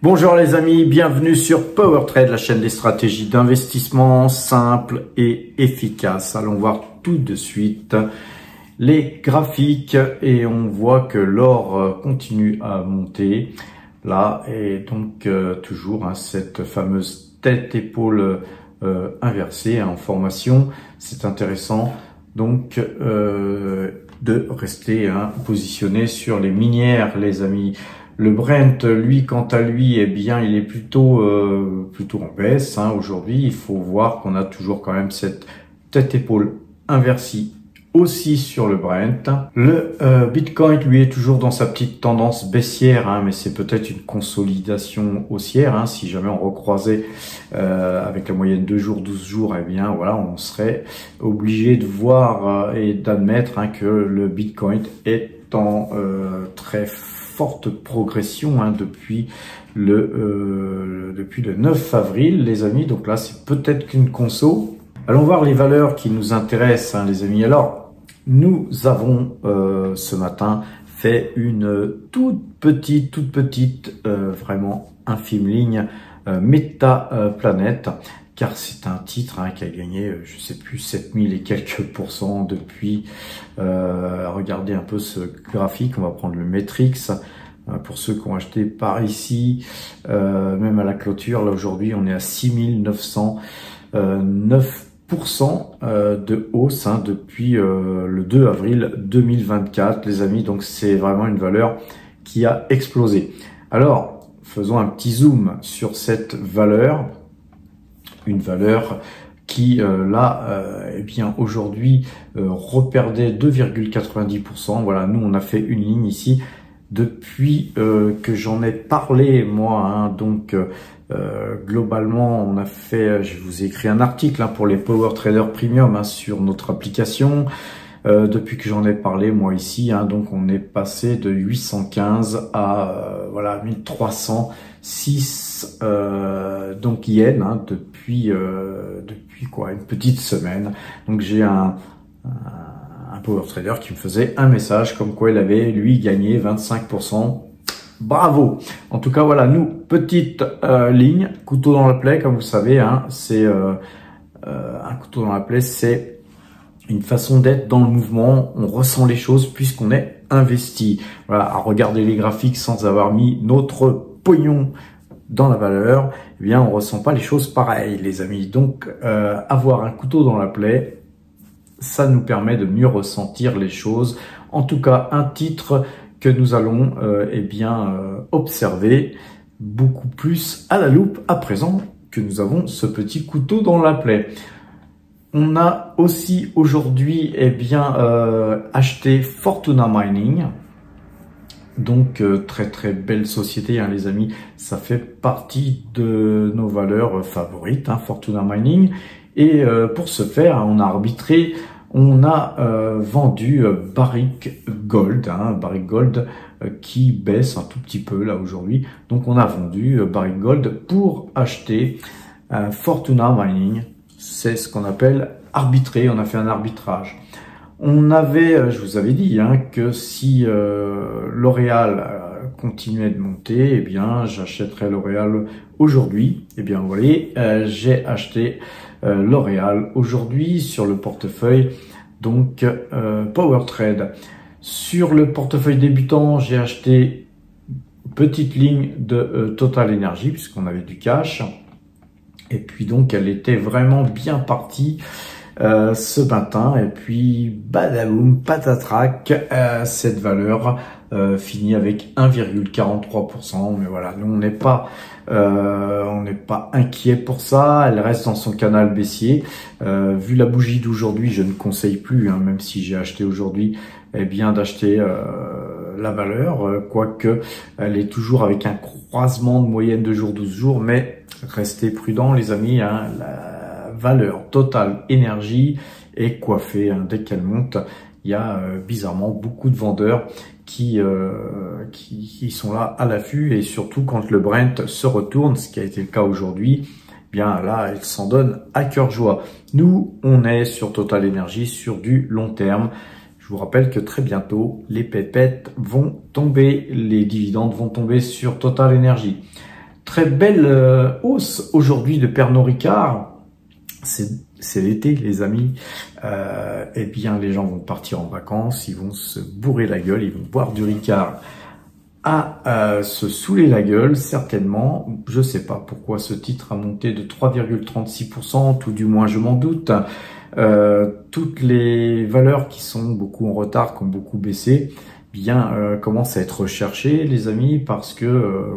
Bonjour les amis, bienvenue sur PowerTrade, la chaîne des stratégies d'investissement simples et efficaces. Allons voir tout de suite les graphiques et on voit que l'or continue à monter là et donc toujours cette fameuse tête-épaule inversée en formation. C'est intéressant donc de rester positionné sur les minières les amis. Le Brent, lui, quant à lui, eh bien, il est plutôt en baisse. Aujourd'hui, il faut voir qu'on a toujours quand même cette tête-épaule inversée aussi sur le Brent. Le Bitcoin, lui, est toujours dans sa petite tendance baissière, mais c'est peut-être une consolidation haussière. Si jamais on recroisait avec la moyenne 2 jours, 12 jours, eh bien, voilà, on serait obligé de voir et d'admettre que le Bitcoin est en très forte progression depuis le 9 avril les amis. Donc là c'est peut-être qu'une conso. Allons voir les valeurs qui nous intéressent les amis. Alors nous avons ce matin fait une toute petite vraiment infime ligne Metaplanet, car c'est un titre qui a gagné, je sais plus, 7000 et quelques pourcents depuis. Regardez un peu ce graphique, on va prendre le Matrix, pour ceux qui ont acheté par ici, même à la clôture, là aujourd'hui on est à 6909% de hausse depuis le 2 avril 2024 les amis, donc c'est vraiment une valeur qui a explosé. Alors, faisons un petit zoom sur cette valeur. Une valeur qui eh bien aujourd'hui reperdait 2,90%. Voilà, nous on a fait une ligne ici depuis que j'en ai parlé moi. Donc globalement on a fait, je vous ai écrit un article pour les Power Trader Premium sur notre application. Depuis que j'en ai parlé moi ici, donc on est passé de 815 à voilà 1306 donc yens depuis quoi, une petite semaine. Donc j'ai un Power Trader qui me faisait un message comme quoi il avait lui gagné 25%. Bravo. En tout cas voilà, nous petite ligne, couteau dans la plaie comme vous savez, c'est un couteau dans la plaie, c'est une façon d'être dans le mouvement, on ressent les choses puisqu'on est investi. Voilà, à regarder les graphiques sans avoir mis notre pognon dans la valeur, eh bien on ressent pas les choses pareilles les amis. Donc avoir un couteau dans la plaie, ça nous permet de mieux ressentir les choses. En tout cas, un titre que nous allons observer beaucoup plus à la loupe à présent que nous avons ce petit couteau dans la plaie. On a aussi aujourd'hui acheté Fortuna Mining. Donc très belle société les amis, ça fait partie de nos valeurs favorites, Fortuna Mining. Et pour ce faire, on a arbitré, on a vendu Barrick Gold, Barrick Gold qui baisse un tout petit peu là aujourd'hui. Donc on a vendu Barrick Gold pour acheter Fortuna Mining. C'est ce qu'on appelle arbitrer, on a fait un arbitrage. On avait, je vous avais dit que si L'Oréal continuait de monter, eh bien j'achèterais L'Oréal aujourd'hui. Eh bien vous voyez, j'ai acheté L'Oréal aujourd'hui sur le portefeuille donc PowerTrade. Sur le portefeuille débutant, j'ai acheté une petite ligne de Total Energy puisqu'on avait du cash. Et puis donc elle était vraiment bien partie ce matin, et puis badaboum, patatrac, cette valeur finit avec 1,43%. Mais voilà, nous on n'est pas inquiet pour ça. Elle reste dans son canal baissier. Vu la bougie d'aujourd'hui, je ne conseille plus, même si j'ai acheté aujourd'hui, d'acheter la valeur, quoique elle est toujours avec un croisement de moyenne de jours 12 jours, mais restez prudents les amis, la valeur Total Énergie est coiffée, dès qu'elle monte, il y a bizarrement beaucoup de vendeurs qui sont là à l'affût, et surtout quand le Brent se retourne, ce qui a été le cas aujourd'hui, bien là, elle s'en donne à cœur joie. Nous, on est sur Total Énergie sur du long terme. Je vous rappelle que très bientôt, les pépettes vont tomber, les dividendes vont tomber sur Total Énergie. très belle hausse aujourd'hui de Pernod Ricard. C'est l'été, les amis. Eh bien, les gens vont partir en vacances, ils vont se bourrer la gueule, ils vont boire du Ricard à se saouler la gueule, certainement. Je sais pas pourquoi ce titre a monté de 3,36%, tout du moins je m'en doute. Toutes les valeurs qui sont beaucoup en retard, qui ont beaucoup baissé, commencent à être recherchées, les amis, parce que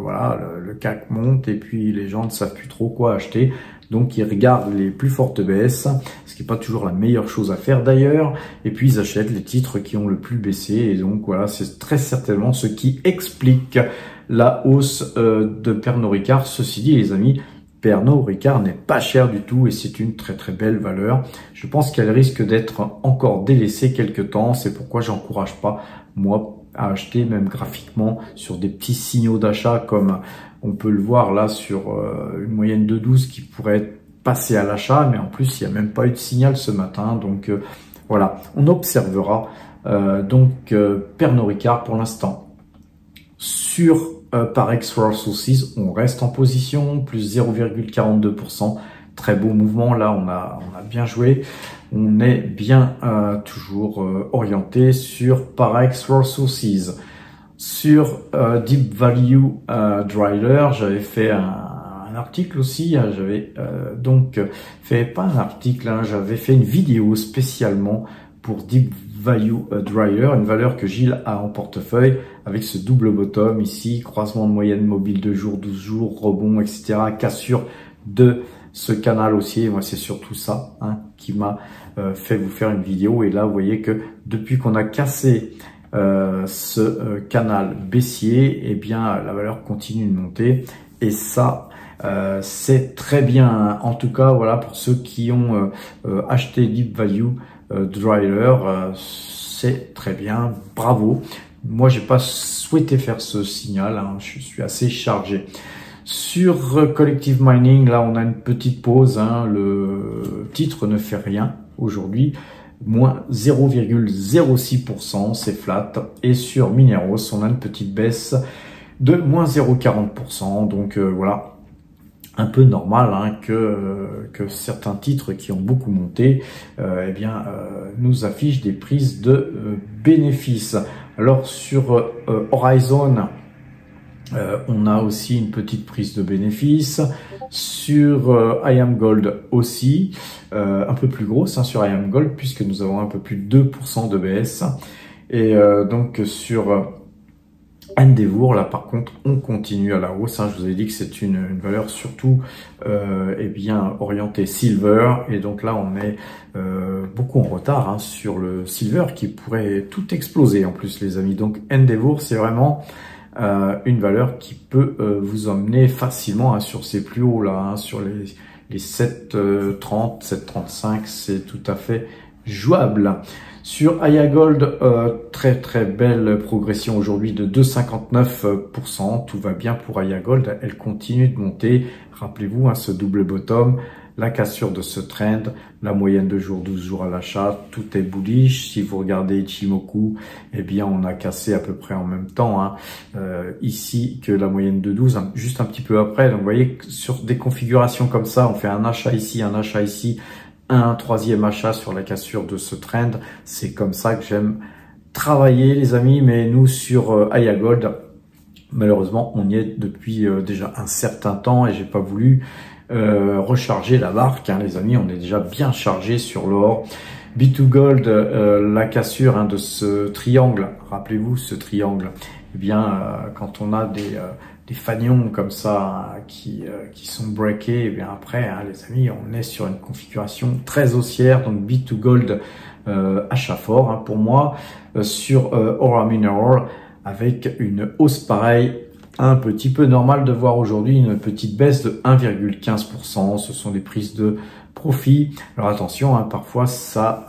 voilà, le CAC monte et puis les gens ne savent plus trop quoi acheter. Donc ils regardent les plus fortes baisses, ce qui n'est pas toujours la meilleure chose à faire d'ailleurs, et puis ils achètent les titres qui ont le plus baissé, et donc voilà, c'est très certainement ce qui explique la hausse de Pernod Ricard. Ceci dit, les amis, Pernod Ricard n'est pas cher du tout et c'est une très très belle valeur. Je pense qu'elle risque d'être encore délaissée quelque temps, c'est pourquoi j'encourage pas, moi, à acheter, même graphiquement, sur des petits signaux d'achat comme on peut le voir là sur une moyenne de 12 qui pourrait passer à l'achat, mais en plus il n'y a même pas eu de signal ce matin, donc voilà, on observera Pernod Ricard pour l'instant. Sur Parex Resources, on reste en position, plus 0,42%, très beau mouvement, là on a bien joué. On est bien toujours orienté sur Parex Resources. Sur Deep Value Driller, j'avais fait un article aussi. J'avais donc fait, pas un article, j'avais fait une vidéo spécialement pour Deep Value Driller, une valeur que Gilles a en portefeuille avec ce double bottom ici, croisement de moyenne mobile de jour, 12 jours, rebond, etc. Cassure de ce canal haussier. Moi, c'est surtout ça qui m'a fait vous faire une vidéo. Et là, vous voyez que depuis qu'on a cassé ce canal baissier, eh bien, la valeur continue de monter. Et ça, c'est très bien. En tout cas, voilà, pour ceux qui ont acheté Deep Value Driller, c'est très bien. Bravo. Moi, j'ai pas souhaité faire ce signal. Je suis assez chargé. Sur Collective Mining, là, on a une petite pause. Le titre ne fait rien aujourd'hui. Moins 0,06%, c'est flat. Et sur Mineros, on a une petite baisse de moins 0,40%. Donc voilà, un peu normal que certains titres qui ont beaucoup monté nous affichent des prises de bénéfices. Alors sur Horizon, on a aussi une petite prise de bénéfices. Sur IAM Gold aussi, un peu plus grosse sur IAM Gold puisque nous avons un peu plus de 2% de baisse. Et donc sur Endeavour, là par contre, on continue à la hausse. Je vous ai dit que c'est une valeur surtout orientée silver. Et donc là, on est beaucoup en retard sur le silver qui pourrait tout exploser en plus, les amis. Donc Endeavour, c'est vraiment une valeur qui peut vous emmener facilement sur ces plus hauts là, sur les 7,30, 7,35, c'est tout à fait jouable. Sur Aya Gold, très très belle progression aujourd'hui de 2,59%. Tout va bien pour Aya Gold, elle continue de monter. Rappelez-vous ce double bottom, la cassure de ce trend, la moyenne de jours, 12 jours à l'achat, tout est bullish. Si vous regardez Ichimoku, eh bien on a cassé à peu près en même temps ici que la moyenne de 12, juste un petit peu après. Donc vous voyez que sur des configurations comme ça, on fait un achat ici, un troisième achat sur la cassure de ce trend. C'est comme ça que j'aime travailler, les amis. Mais nous, sur Aya Gold, malheureusement, on y est depuis déjà un certain temps et j'ai pas voulu recharger la barque, les amis. On est déjà bien chargé sur l'or. B2Gold, la cassure de ce triangle. Rappelez-vous ce triangle. Eh bien, quand on a des fanions comme ça qui sont breakés, et bien après, les amis, on est sur une configuration très haussière. Donc B2Gold, achat fort pour moi. Sur Aura Mineral, avec une hausse pareille, un petit peu normal de voir aujourd'hui une petite baisse de 1,15%. Ce sont des prises de profit. Alors attention, parfois ça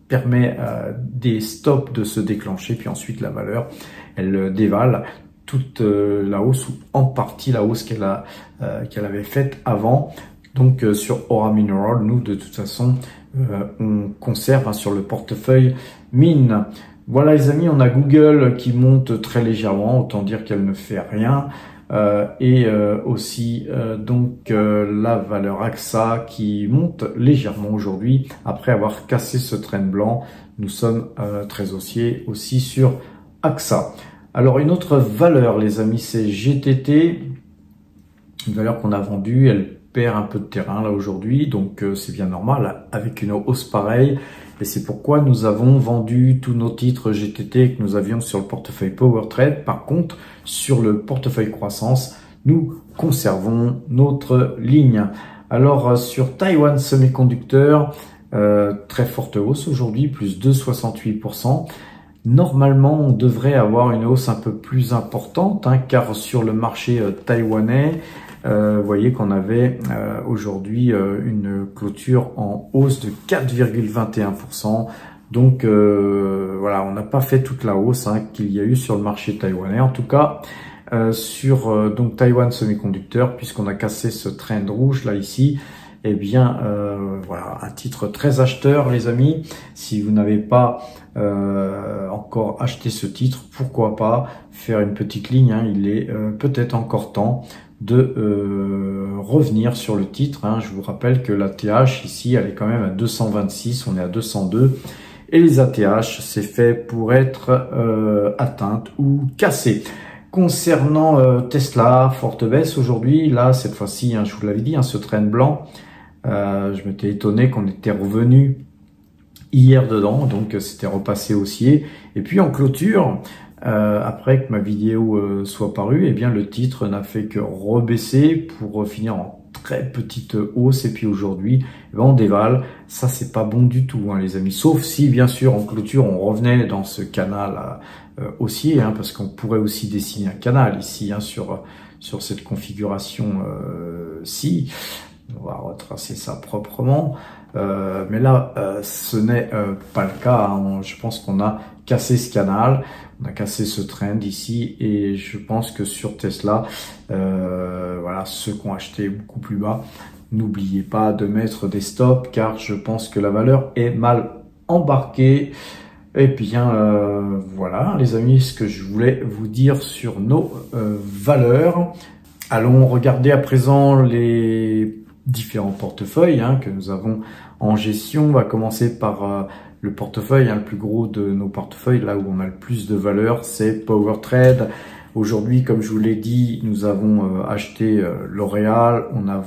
permet des stops de se déclencher, puis ensuite la valeur, elle dévale toute la hausse ou en partie la hausse qu'elle avait faite avant. Donc sur Aura Mineral, nous de toute façon, on conserve sur le portefeuille mine. Voilà les amis, on a Google qui monte très légèrement, autant dire qu'elle ne fait rien. et aussi donc la valeur AXA qui monte légèrement aujourd'hui après avoir cassé ce trend blanc. Nous sommes très haussiers aussi sur AXA. Alors une autre valeur les amis, c'est GTT, une valeur qu'on a vendue, elle perd un peu de terrain là aujourd'hui, donc c'est bien normal avec une hausse pareille. Et c'est pourquoi nous avons vendu tous nos titres GTT que nous avions sur le portefeuille Power Trade. Par contre, sur le portefeuille croissance, nous conservons notre ligne. Alors sur Taiwan Semiconductor, très forte hausse aujourd'hui, plus de 68%. Normalement, on devrait avoir une hausse un peu plus importante, hein, car sur le marché taïwanais, vous voyez qu'on avait aujourd'hui une clôture en hausse de 4,21%. Donc voilà, on n'a pas fait toute la hausse hein, qu'il y a eu sur le marché taïwanais. En tout cas, sur donc Taiwan Semiconductor, puisqu'on a cassé ce trend rouge là ici, eh bien voilà, un titre très acheteur les amis. Si vous n'avez pas encore acheté ce titre, pourquoi pas faire une petite ligne, hein. Il est peut-être encore temps de revenir sur le titre, hein. Je vous rappelle que la TH ici elle est quand même à 226, on est à 202 et les ATH c'est fait pour être atteintes ou cassées. Concernant Tesla, forte baisse aujourd'hui, là cette fois-ci, hein, je vous l'avais dit, hein, ce trend blanc, je m'étais étonné qu'on était revenu hier dedans, donc c'était repassé haussier. Et puis en clôture, après que ma vidéo soit parue, eh bien le titre n'a fait que rebaisser pour finir en très petite hausse. Et puis aujourd'hui, eh ben, on dévale. Ça, c'est pas bon du tout, hein, les amis. Sauf si, bien sûr, en clôture, on revenait dans ce canal haussier, hein, parce qu'on pourrait aussi dessiner un canal ici, hein, sur cette configuration-ci. On va retracer ça proprement. Mais là, ce n'est pas le cas, hein. Je pense qu'on a cassé ce canal, on a cassé ce trend ici, et je pense que sur Tesla, voilà, ceux qui ont acheté beaucoup plus bas, n'oubliez pas de mettre des stops, car je pense que la valeur est mal embarquée. Et bien voilà les amis, ce que je voulais vous dire sur nos valeurs. Allons regarder à présent les différents portefeuilles hein, que nous avons en gestion. On va commencer par le portefeuille, hein, le plus gros de nos portefeuilles, là où on a le plus de valeur, c'est Power Trade. Aujourd'hui, comme je vous l'ai dit, nous avons acheté L'Oréal, on a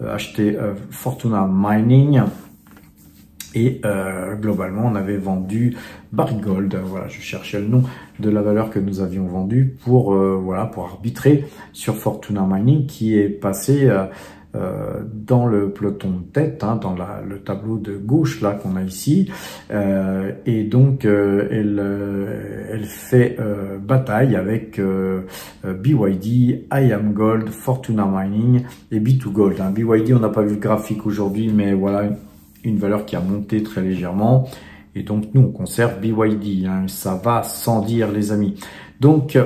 acheté Fortuna Mining et globalement on avait vendu Barrick Gold. Voilà, je cherchais le nom de la valeur que nous avions vendue pour voilà, pour arbitrer sur Fortuna Mining, qui est passé dans le peloton de tête, hein, dans le tableau de gauche là qu'on a ici, et donc elle fait bataille avec BYD, IAM Gold, Fortuna Mining et B2Gold. Hein. BYD, on n'a pas vu le graphique aujourd'hui, mais voilà une valeur qui a monté très légèrement, et donc nous on conserve BYD, hein. Ça va sans dire les amis. Donc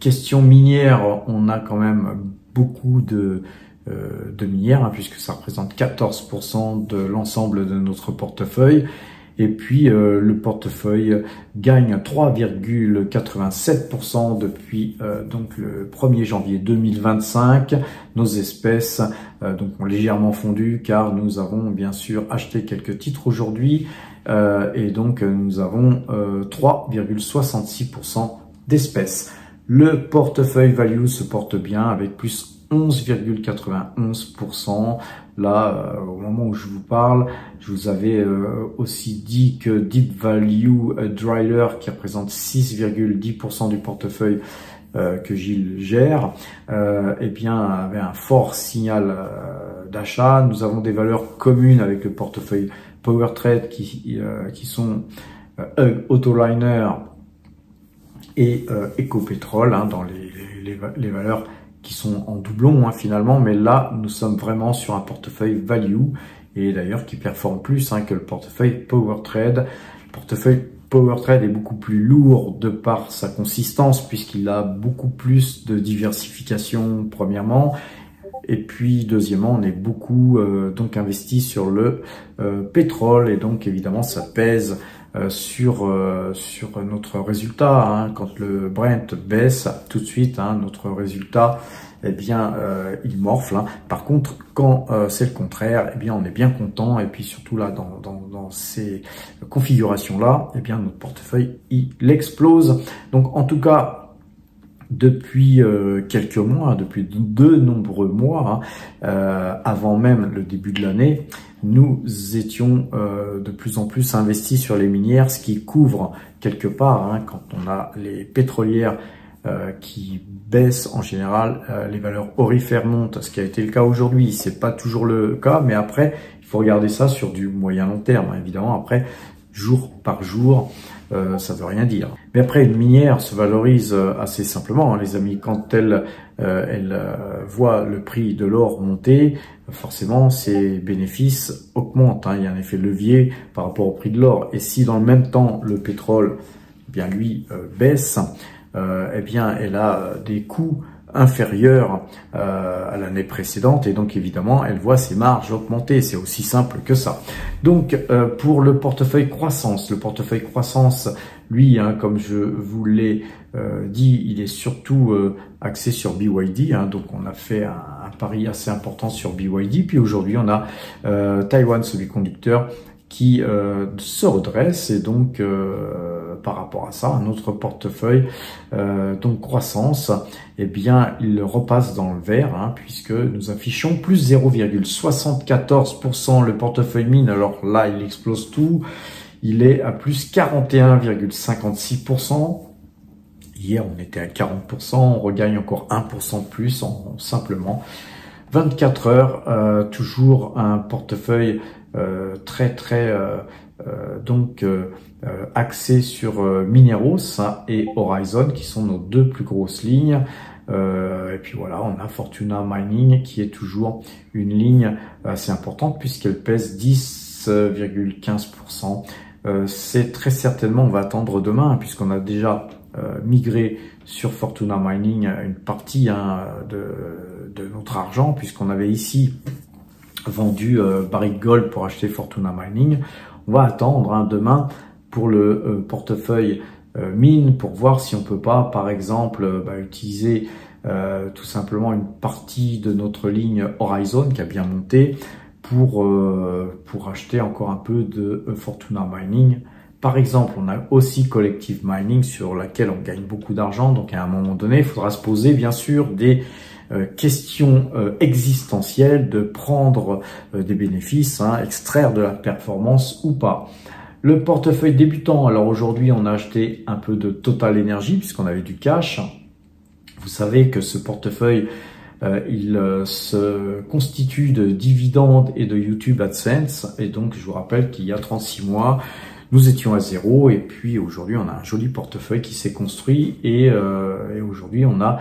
question minière, on a quand même beaucoup de minières, hein, puisque ça représente 14% de l'ensemble de notre portefeuille. Et puis le portefeuille gagne 3,87% depuis donc le 1er janvier 2025. Nos espèces donc ont légèrement fondu, car nous avons bien sûr acheté quelques titres aujourd'hui, et donc nous avons 3,66% d'espèces. Le portefeuille value se porte bien avec plus 11,91%. Là, au moment où je vous parle, je vous avais aussi dit que Deep Value Driller, qui représente 6,10% du portefeuille que Gilles gère, eh bien avait un fort signal d'achat. Nous avons des valeurs communes avec le portefeuille Power Trade qui sont Autoliner et Ecopetrol, hein, dans les valeurs qui sont en doublon, hein, finalement, mais là nous sommes vraiment sur un portefeuille value, et d'ailleurs qui performe plus, hein, que le portefeuille Power Trade. Le portefeuille Power Trade est beaucoup plus lourd de par sa consistance, puisqu'il a beaucoup plus de diversification premièrement, et puis deuxièmement on est beaucoup donc investi sur le pétrole, et donc évidemment ça pèse sur notre résultat. Hein. Quand le Brent baisse, tout de suite, hein, notre résultat, eh bien, il morfle. Hein. Par contre, quand c'est le contraire, eh bien, on est bien content. Et puis surtout là, dans ces configurations-là, eh bien, notre portefeuille, il explose. Donc, en tout cas, depuis quelques mois, depuis de nombreux mois, hein, avant même le début de l'année, nous étions de plus en plus investis sur les minières, ce qui couvre quelque part, hein, quand on a les pétrolières qui baissent en général, les valeurs aurifères montent, ce qui a été le cas aujourd'hui. C'est pas toujours le cas, mais après, il faut regarder ça sur du moyen long terme, hein, évidemment. Après, jour par jour, ça veut rien dire. Mais après, une minière se valorise assez simplement, hein, les amis. Quand elle voit le prix de l'or monter, forcément, ses bénéfices augmentent. Hein. Il y a un effet levier par rapport au prix de l'or. Et si dans le même temps, le pétrole, eh bien lui, baisse, eh bien, elle a des coûts inférieurs à l'année précédente et donc évidemment elle voit ses marges augmenter. C'est aussi simple que ça. Donc pour le portefeuille croissance, lui, hein, comme je vous l'ai dit, il est surtout axé sur BYD, hein, donc on a fait un pari assez important sur BYD. Puis aujourd'hui on a Taiwan Semiconductor qui se redresse et donc par rapport à ça, un autre portefeuille donc croissance, eh bien il repasse dans le vert, hein, puisque nous affichons plus 0,74% le portefeuille mine. Alors là il explose tout, il est à plus 41,56%. Hier on était à 40%, on regagne encore 1% de plus en simplement 24 heures, toujours un portefeuille très axé sur Mineros et Horizon, qui sont nos deux plus grosses lignes. Et puis voilà, on a Fortuna Mining qui est toujours une ligne assez importante puisqu'elle pèse 10,15%. C'est très certainement, on va attendre demain, hein, puisqu'on a déjà migré sur Fortuna Mining une partie, hein, de notre argent, puisqu'on avait ici vendu Barrick Gold pour acheter Fortuna Mining. On va attendre, hein, demain pour le portefeuille mine, pour voir si on peut pas, par exemple, utiliser tout simplement une partie de notre ligne Horizon qui a bien monté pour acheter encore un peu de Fortuna Mining. Par exemple, on a aussi Collective Mining sur laquelle on gagne beaucoup d'argent. Donc à un moment donné, il faudra se poser bien sûr des questions existentielles, de prendre des bénéfices, hein, extraire de la performance ou pas. Le portefeuille débutant, alors aujourd'hui on a acheté un peu de Total Energy puisqu'on avait du cash. Vous savez que ce portefeuille, il se constitue de dividendes et de YouTube AdSense. Et donc je vous rappelle qu'il y a 36 mois, nous étions à zéro et puis aujourd'hui on a un joli portefeuille qui s'est construit et aujourd'hui on a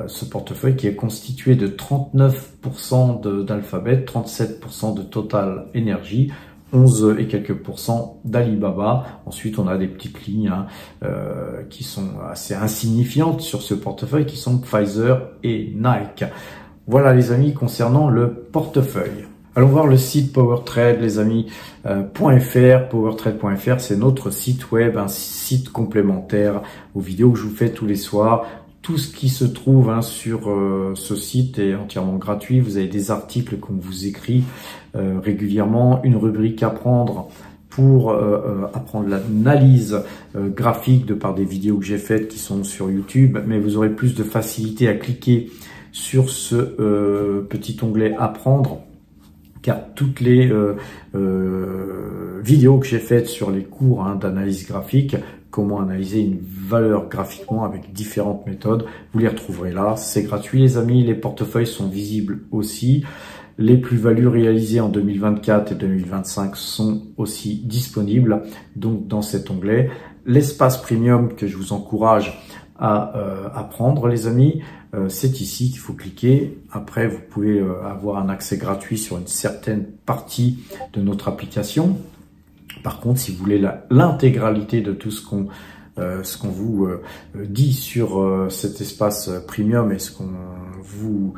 ce portefeuille qui est constitué de 39% d'Alphabet, 37% de Total Energy, 11 et quelques pourcents d'Alibaba. Ensuite, on a des petites lignes, hein, qui sont assez insignifiantes sur ce portefeuille, qui sont Pfizer et Nike. Voilà les amis, concernant le portefeuille. Allons voir le site PowerTrade, les amis, .fr, powertrade.fr, c'est notre site web, un site complémentaire aux vidéos que je vous fais tous les soirs. Tout ce qui se trouve, hein, sur ce site est entièrement gratuit. Vous avez des articles qu'on vous écrit régulièrement, une rubrique à prendre pour apprendre l'analyse graphique de par des vidéos que j'ai faites qui sont sur YouTube, mais vous aurez plus de facilité à cliquer sur ce petit onglet apprendre, car toutes les vidéos que j'ai faites sur les cours, hein, d'analyse graphique, comment analyser une valeur graphiquement avec différentes méthodes, vous les retrouverez là. C'est gratuit les amis, les portefeuilles sont visibles aussi. Les plus-values réalisées en 2024 et 2025 sont aussi disponibles donc dans cet onglet. L'espace premium que je vous encourage à prendre les amis, c'est ici qu'il faut cliquer. Après vous pouvez avoir un accès gratuit sur une certaine partie de notre application. Par contre, si vous voulez l'intégralité de tout ce qu'on vous dit sur cet espace premium et ce qu'on vous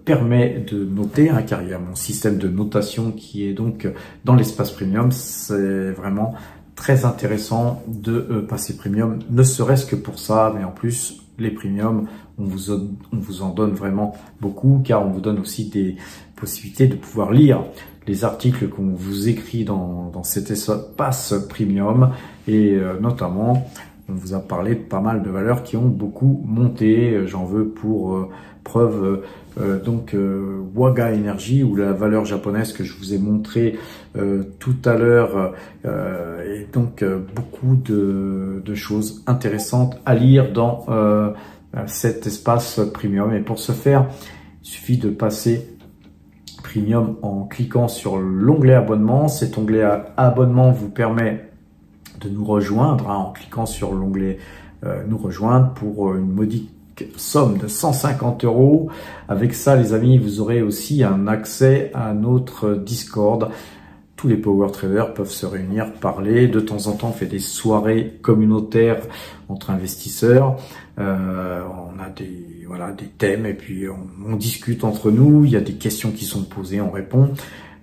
permet de noter, hein, car il y a mon système de notation qui est donc dans l'espace premium, c'est vraiment très intéressant de passer premium, ne serait-ce que pour ça, mais en plus, les premiums, on vous en donne vraiment beaucoup, car on vous donne aussi des possibilités de pouvoir lire les articles qu'on vous écrit dans cet espace premium, et notamment, on vous a parlé de pas mal de valeurs qui ont beaucoup monté. J'en veux pour preuve Waga Energy, ou la valeur japonaise que je vous ai montré tout à l'heure, et donc beaucoup de choses intéressantes à lire dans cet espace premium. Et pour ce faire, il suffit de passer premium en cliquant sur l'onglet abonnement. Cet onglet abonnement vous permet de nous rejoindre en cliquant sur l'onglet nous rejoindre pour une modique somme de 150 €. Avec ça, les amis, vous aurez aussi un accès à notre Discord. Tous les power traders peuvent se réunir, parler. De temps en temps, on fait des soirées communautaires entre investisseurs. On a des thèmes, et puis on discute entre nous. Il y a des questions qui sont posées, on répond.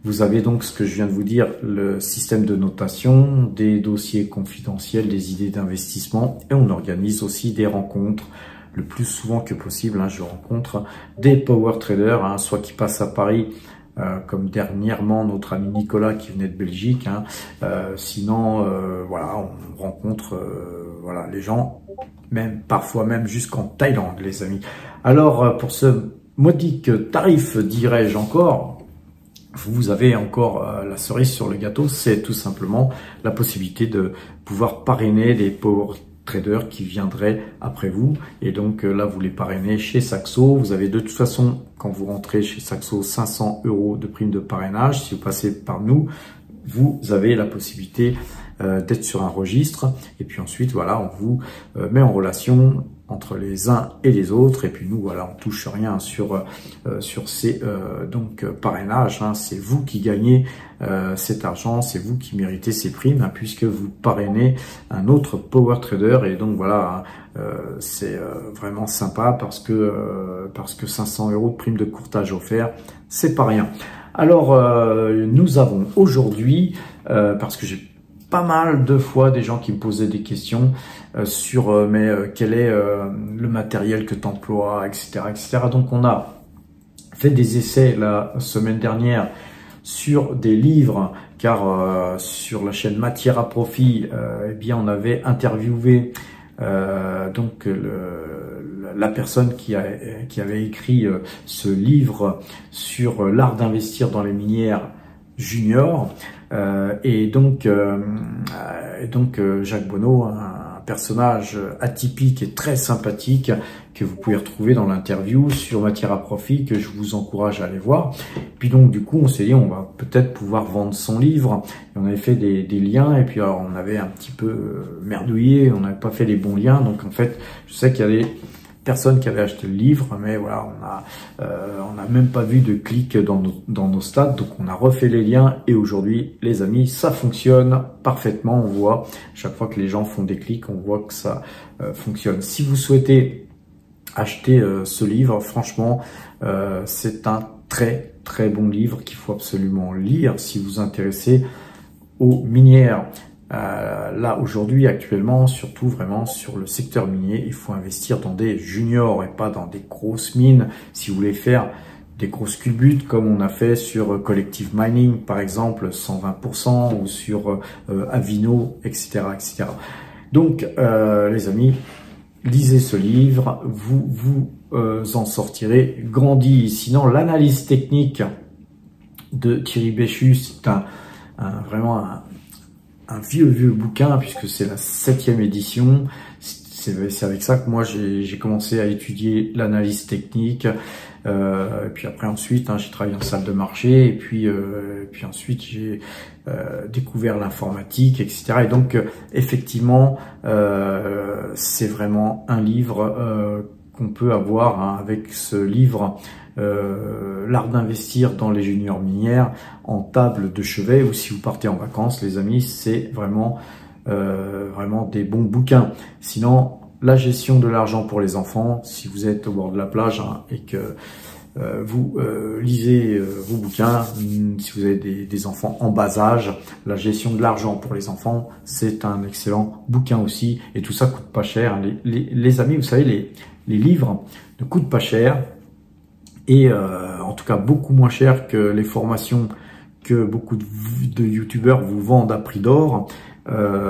Vous avez donc ce que je viens de vous dire, le système de notation, des dossiers confidentiels, des idées d'investissement, et on organise aussi des rencontres le plus souvent que possible. Je rencontre des power traders, soit qui passent à Paris, comme dernièrement notre ami Nicolas qui venait de Belgique. Sinon, voilà, on rencontre les gens, même parfois même jusqu'en Thaïlande, les amis. Alors pour ce modique tarif, dirais-je encore, vous avez encore la cerise sur le gâteau, c'est tout simplement la possibilité de pouvoir parrainer des power traders qui viendraient après vous. Et donc là, vous les parrainez chez Saxo. Vous avez de toute façon, quand vous rentrez chez Saxo, 500 € de prime de parrainage. Si vous passez par nous, vous avez la possibilité d'être sur un registre. Et puis ensuite, voilà, on vous met en relation entre les uns et les autres. Et puis nous, voilà, on touche rien sur ces parrainages. C'est vous qui gagnez cet argent, c'est vous qui méritez ces primes, puisque vous parrainez un autre power trader. Et donc voilà, c'est vraiment sympa, parce que 500 € de prime de courtage offert, c'est pas rien. Alors nous avons aujourd'hui, parce que j'ai pas mal de fois des gens qui me posaient des questions sur quel est le matériel que tu emploies, etc., etc. Donc on a fait des essais la semaine dernière sur des livres, car sur la chaîne Matière à Profit, eh bien on avait interviewé la personne qui avait écrit ce livre sur l'art d'investir dans les minières juniors, et donc Jacques Bonneau, un personnage atypique et très sympathique que vous pouvez retrouver dans l'interview sur Matière à Profit, que je vous encourage à aller voir. Puis donc du coup on s'est dit, on va peut-être pouvoir vendre son livre. Et on avait fait des liens, et puis alors on avait un petit peu merdouillé, on n'avait pas fait les bons liens. Donc en fait, je sais qu'il y avait personne qui avait acheté le livre, mais voilà, on n'a même pas vu de clic dans nos stats. Donc on a refait les liens, et aujourd'hui, les amis, ça fonctionne parfaitement. On voit chaque fois que les gens font des clics, on voit que ça fonctionne. Si vous souhaitez acheter ce livre, franchement, c'est un très très bon livre qu'il faut absolument lire si vous vous intéressez aux minières. Là aujourd'hui, actuellement, surtout vraiment sur le secteur minier, il faut investir dans des juniors et pas dans des grosses mines. Si vous voulez faire des grosses culbutes, comme on a fait sur Collective Mining par exemple, 120%, ou sur Avino, etc., etc. Donc les amis, lisez ce livre, vous en sortirez grandi. Sinon, l'analyse technique de Thierry Béchu, c'est vraiment un vieux bouquin, puisque c'est la 7e édition. C'est avec ça que moi j'ai commencé à étudier l'analyse technique. Et puis après ensuite, j'ai travaillé en salle de marché, et puis ensuite j'ai découvert l'informatique, etc. Et donc effectivement, c'est vraiment un livre qu'on peut avoir, avec ce livre, l'art d'investir dans les juniors minières, en table de chevet, ou si vous partez en vacances, les amis, c'est vraiment des bons bouquins. Sinon, la gestion de l'argent pour les enfants, si vous êtes au bord de la plage, et que vous lisez vos bouquins. Si vous avez des enfants en bas âge, la gestion de l'argent pour les enfants, c'est un excellent bouquin aussi. Et tout ça coûte pas cher. Les amis, vous savez, les livres ne coûtent pas cher. Et en tout cas beaucoup moins cher que les formations que beaucoup de youtubeurs vous vendent à prix d'or.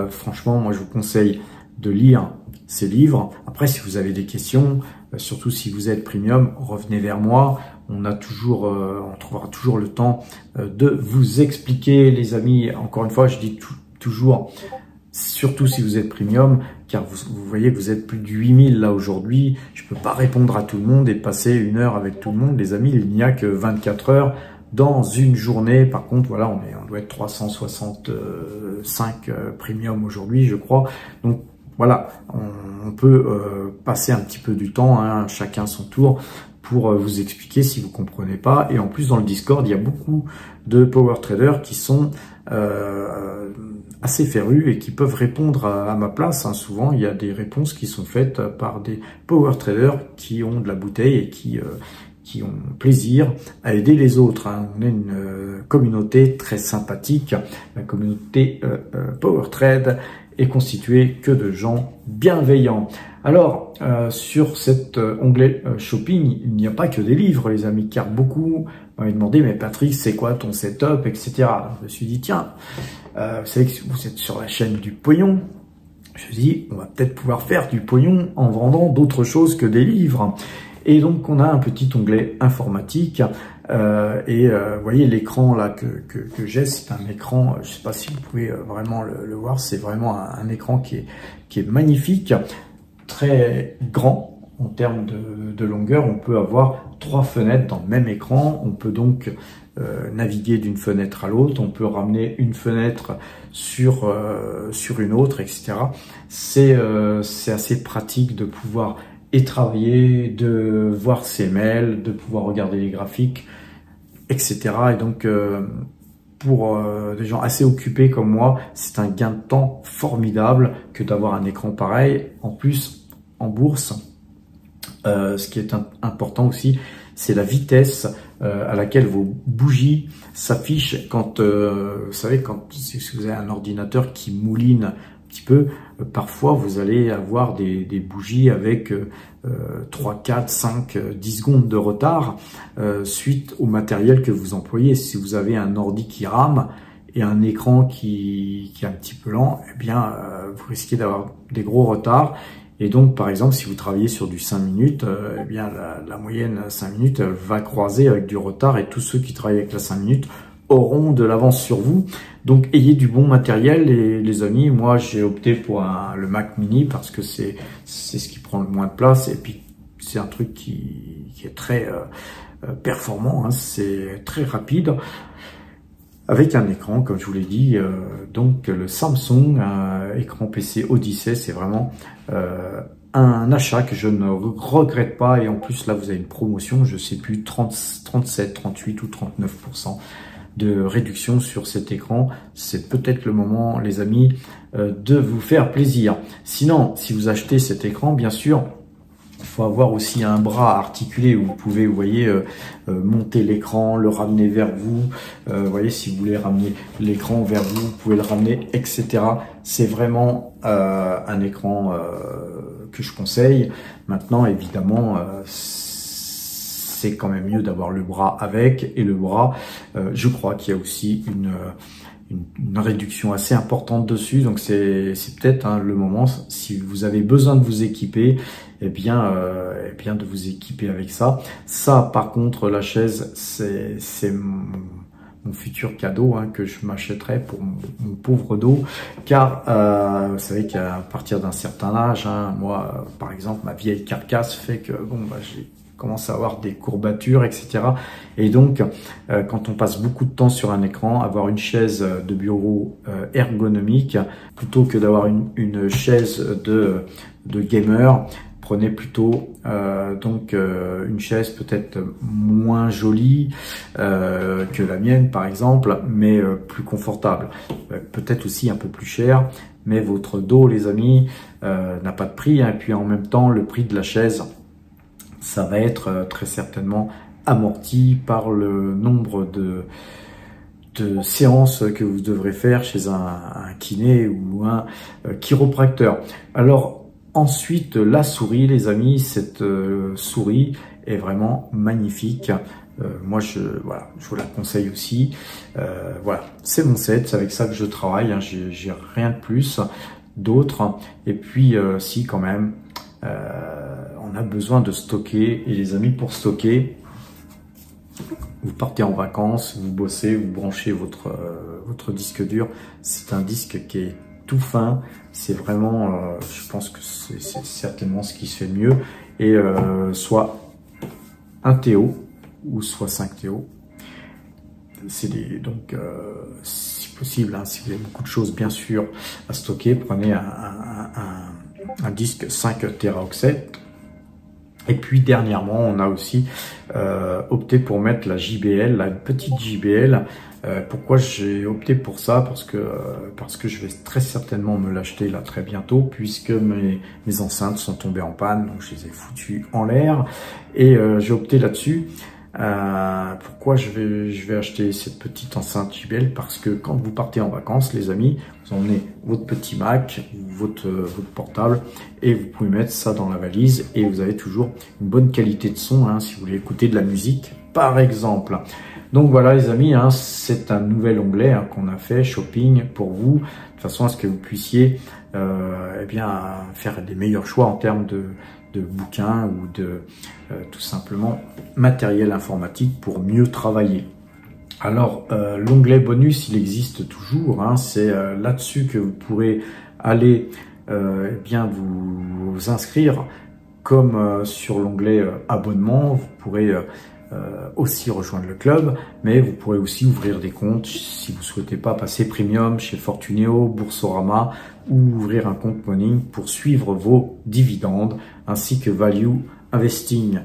Franchement, moi je vous conseille de lire ces livres. Après, si vous avez des questions, surtout si vous êtes premium, revenez vers moi. On trouvera toujours le temps de vous expliquer, les amis. Encore une fois, je dis toujours, surtout si vous êtes premium, car vous voyez que vous êtes plus de 8000 là aujourd'hui. Je peux pas répondre à tout le monde et passer 1 heure avec tout le monde. Les amis, il n'y a que 24 heures dans une journée. Par contre, voilà, on doit être 365 premium aujourd'hui, je crois. Donc voilà, on peut passer un petit peu du temps, hein, chacun son tour, pour vous expliquer si vous comprenez pas. Et en plus, dans le Discord, il y a beaucoup de power traders qui sont assez férus et qui peuvent répondre à ma place. Hein. Souvent, il y a des réponses qui sont faites par des power traders qui ont de la bouteille et qui ont plaisir à aider les autres. Hein. On est une communauté très sympathique. La communauté Power Trade est constituée que de gens bienveillants. Alors, sur cet onglet shopping, il n'y a pas que des livres, les amis, car beaucoup m'avaient demandé, mais Patrick, c'est quoi ton setup, etc. Je me suis dit, tiens, vous savez que vous êtes sur la chaîne du pognon. Je me suis dit, on va peut-être pouvoir faire du pognon en vendant d'autres choses que des livres. Et donc, on a un petit onglet informatique. Vous voyez l'écran là que j'ai, c'est un écran, je sais pas si vous pouvez vraiment le voir, c'est vraiment un écran qui est magnifique, très grand en termes de longueur. On peut avoir 3 fenêtres dans le même écran. On peut donc naviguer d'une fenêtre à l'autre. On peut ramener une fenêtre sur une autre, etc. C'est assez pratique de pouvoir travailler, de voir ses mails, de pouvoir regarder les graphiques, etc. Et donc, pour des gens assez occupés comme moi, c'est un gain de temps formidable que d'avoir un écran pareil. En plus, en bourse, ce qui est important aussi, c'est la vitesse à laquelle vos bougies s'affichent quand, vous savez, si vous avez un ordinateur qui mouline un petit peu, parfois vous allez avoir des bougies avec 3, 4, 5, 10 secondes de retard suite au matériel que vous employez. Si vous avez un ordi qui rame et un écran qui est un petit peu lent, eh bien vous risquez d'avoir des gros retards. Et donc, par exemple, si vous travaillez sur du 5 minutes, eh bien la moyenne 5 minutes elle va croiser avec du retard, et tous ceux qui travaillent avec la 5 minutes auront de l'avance sur vous. Donc, ayez du bon matériel, les amis. Moi, j'ai opté pour le Mac Mini parce que c'est ce qui prend le moins de place, et puis c'est un truc qui est très performant, hein. C'est très rapide, avec un écran, comme je vous l'ai dit, donc le Samsung écran PC Odyssey, c'est vraiment un achat que je ne regrette pas. Et en plus, là, vous avez une promotion, je sais plus, 37, 38 ou 39% de réduction sur cet écran. C'est peut-être le moment, les amis, de vous faire plaisir. Sinon, si vous achetez cet écran, bien sûr, il faut avoir aussi un bras articulé où vous pouvez, vous voyez, monter l'écran, le ramener vers vous. Vous voyez, si vous voulez ramener l'écran vers vous, vous pouvez le ramener, etc. C'est vraiment un écran que je conseille. Maintenant, évidemment, c'est quand même mieux d'avoir le bras avec. Et le bras, je crois qu'il y a aussi une réduction assez importante dessus. Donc c'est peut-être le moment, si vous avez besoin de vous équiper, eh bien de vous équiper avec ça. Ça, par contre, la chaise, c'est mon futur cadeau, hein, que je m'achèterai pour mon pauvre dos, car vous savez qu'à partir d'un certain âge, hein, moi, par exemple, ma vieille carcasse fait que j'ai commence à avoir des courbatures, etc. Et donc, quand on passe beaucoup de temps sur un écran, avoir une chaise de bureau ergonomique, plutôt que d'avoir une chaise de gamer, prenez plutôt une chaise peut-être moins jolie que la mienne, par exemple, mais plus confortable. Peut-être aussi un peu plus cher, mais votre dos, les amis, n'a pas de prix, hein. Et puis en même temps, le prix de la chaise, ça va être très certainement amorti par le nombre de séances que vous devrez faire chez un kiné ou un chiropracteur. Alors ensuite, la souris, les amis, cette souris est vraiment magnifique. Moi, je vous la conseille aussi. Voilà, c'est mon set, c'est avec ça que je travaille. Hein, j'ai rien de plus d'autre. Et puis, si quand même, on a besoin de stocker. Et les amis, pour stocker, vous partez en vacances, vous bossez, vous branchez votre disque dur. C'est un disque qui est tout fin. C'est vraiment, je pense que c'est certainement ce qui se fait de mieux. Et soit 1 TO ou soit 5 TO. Donc, si possible, hein, si vous avez beaucoup de choses bien sûr à stocker, prenez un disque 5 Teraoctet. Et puis dernièrement, on a aussi opté pour mettre la JBL, la petite JBL. Pourquoi j'ai opté pour ça? Parce que je vais très certainement me l'acheter là très bientôt, puisque mes enceintes sont tombées en panne, donc je les ai foutues en l'air. Et j'ai opté là-dessus. Pourquoi je vais acheter cette petite enceinte JBL? Parce que quand vous partez en vacances, les amis, vous emmenez votre petit Mac, votre portable, et vous pouvez mettre ça dans la valise, et vous avez toujours une bonne qualité de son, hein, si vous voulez écouter de la musique, par exemple. Donc voilà les amis, hein, c'est un nouvel onglet hein, qu'on a fait, shopping, pour vous, de façon à ce que vous puissiez eh bien, faire des meilleurs choix en termes de bouquins ou de tout simplement matériel informatique pour mieux travailler. Alors l'onglet bonus, il existe toujours, hein, c'est là-dessus que vous pourrez aller eh bien vous inscrire, comme sur l'onglet abonnement, vous pourrez aussi rejoindre le club, mais vous pourrez aussi ouvrir des comptes si vous souhaitez pas passer premium chez Fortuneo, Boursorama, ou ouvrir un compte Morning pour suivre vos dividendes, ainsi que Value Investing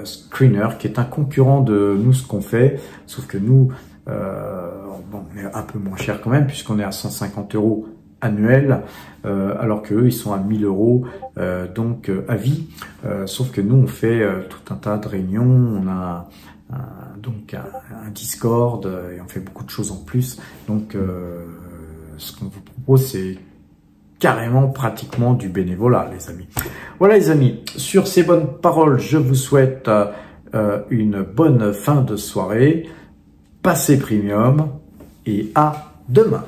Screener, qui est un concurrent de nous, ce qu'on fait, sauf que nous, bon, on est un peu moins cher quand même, puisqu'on est à 150 € annuel, alors que eux, ils sont à 1000 €, donc à vie. Sauf que nous, on fait tout un tas de réunions, on a donc un Discord, et on fait beaucoup de choses en plus. Donc, ce qu'on vous propose, c'est carrément pratiquement du bénévolat, les amis. Voilà, les amis, sur ces bonnes paroles, je vous souhaite une bonne fin de soirée. Passez premium et à demain.